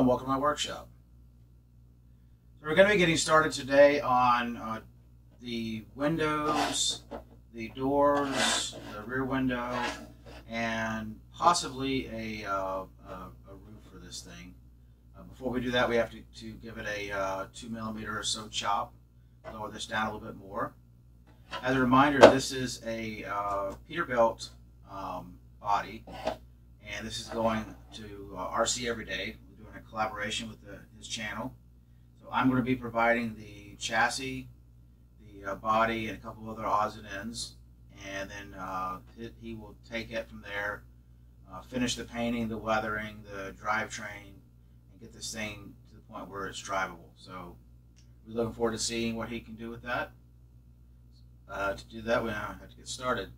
and welcome to my workshop. So we're going to be getting started today on the windows, the doors, the rear window, and possibly a roof for this thing. Before we do that, we have to give it a 2mm or so chop, lower this down a little bit more. As a reminder, this is a Peterbilt body, and this is going to RC Everyday. We're doing a collaboration with his channel. So I'm going to be providing the chassis, the body, and a couple of other odds and ends, and then he will take it from there, finish the painting, the weathering, the drivetrain, and get this thing to the point where it's drivable. So we're looking forward to seeing what he can do with that. To do that, we have to get started.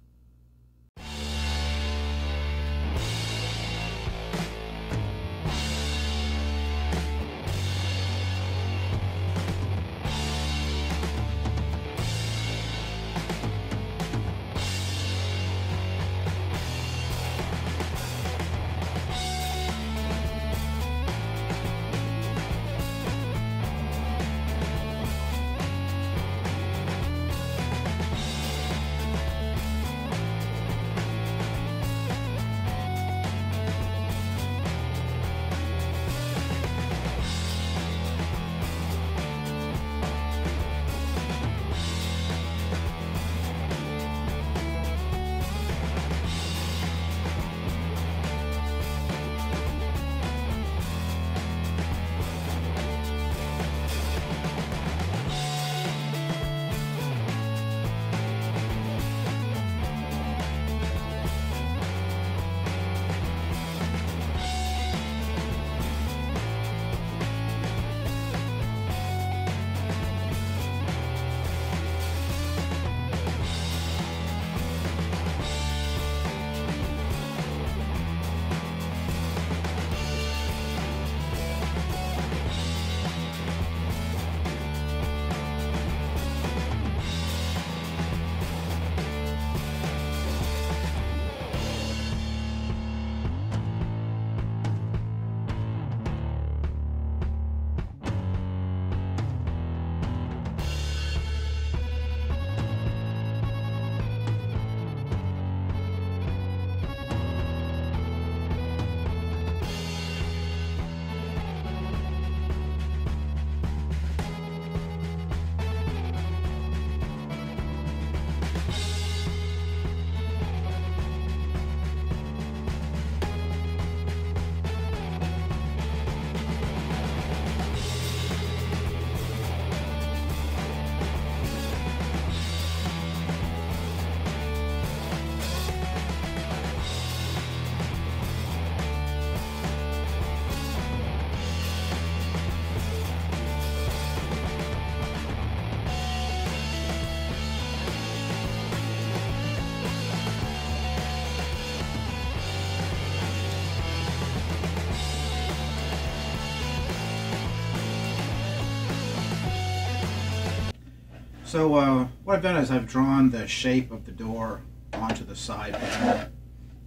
So what I've done is I've drawn the shape of the door onto the side panel,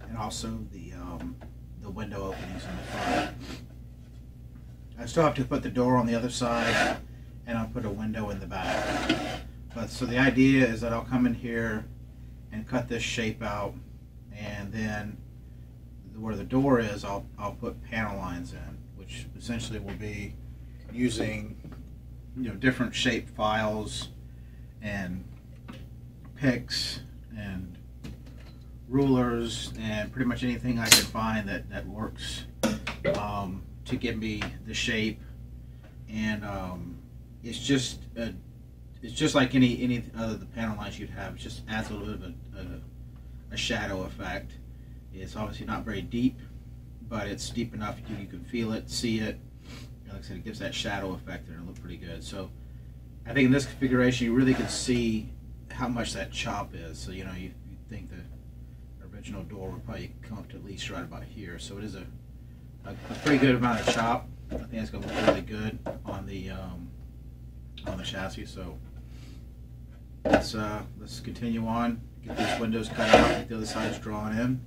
and also the window openings in the front. I still have to put the door on the other side, and I'll put a window in the back. But so the idea is that I'll come in here and cut this shape out, and then where the door is, I'll put panel lines in, which essentially will be using different shape files and picks and rulers and pretty much anything I can find that works to give me the shape. And it's just like any other the panel lines you'd have. It just adds a little bit of a shadow effect. It's obviously not very deep, but it's deep enough you can feel it, see it. Like I said, it gives that shadow effect and it'll look pretty good. So I think in this configuration you really can see how much that chop is. So you think the original door would probably come up to at least right about here. So it is a pretty good amount of chop. I think it's going to look really good on the chassis. So let's continue on. Get these windows cut out. Get the other sides drawn in.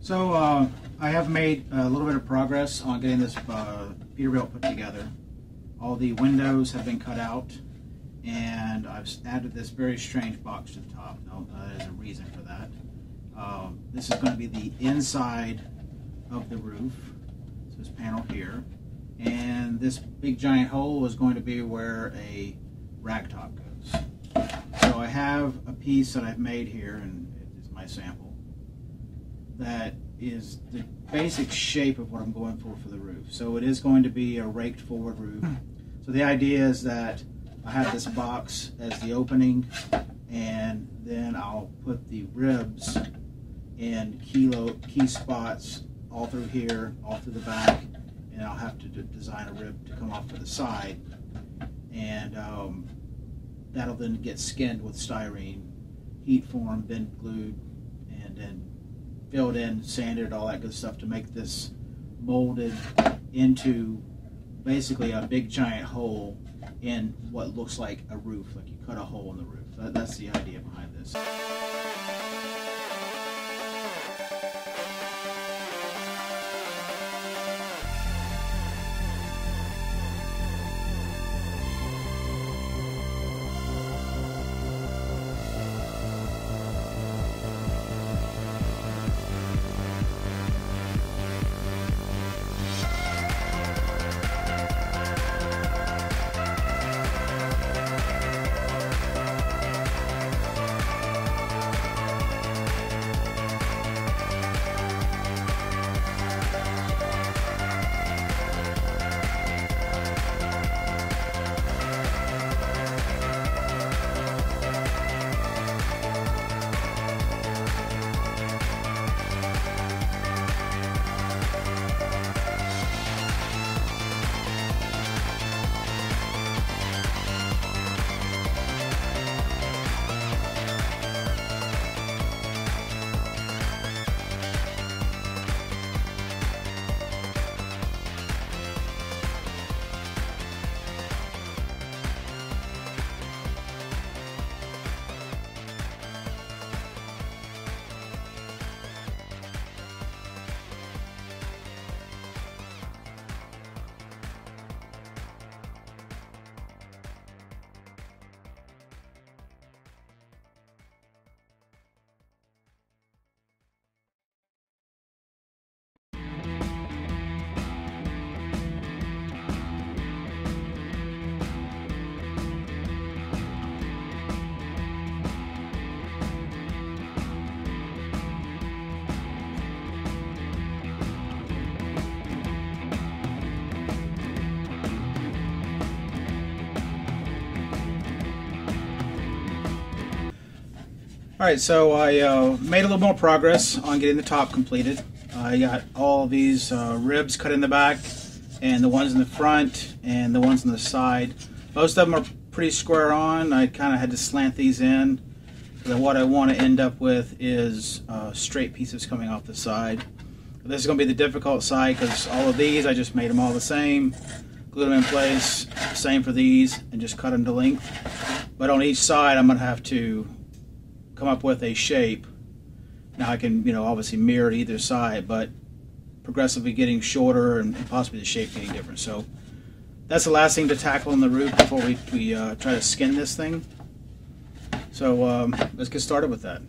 So I have made a little bit of progress on getting this Peterbilt put together. All the windows have been cut out, and I've added this very strange box to the top. Now, there's a reason for that. This is going to be the inside of the roof, so this panel here, and this big giant hole is going to be where a ragtop goes. So I have a piece that I've made here, and it's my sample, that is the basic shape of what I'm going for the roof. So it is going to be a raked forward roof. So the idea is that I have this box as the opening, and then I'll put the ribs in key spots all through here, all through the back, and I'll have to design a rib to come off to the side, and that'll then get skinned with styrene, heat formed, then glued, and then filled in, sanded, all that good stuff to make this molded into basically a big giant hole in what looks like a roof, like you cut a hole in the roof. That's the idea behind this. Alright, so I made a little more progress on getting the top completed. I got all these ribs cut in the back, and the ones in the front, and the ones on the side. Most of them are pretty square on. I kind of had to slant these in. So what I want to end up with is straight pieces coming off the side. This is going to be the difficult side because all of these, I just made them all the same, glued them in place, same for these, and just cut them to length. But on each side, I'm going to have to come up with a shape. Now I can, obviously mirror to either side, but progressively getting shorter and possibly the shape getting different. So that's the last thing to tackle on the roof before we try to skin this thing. So let's get started with that.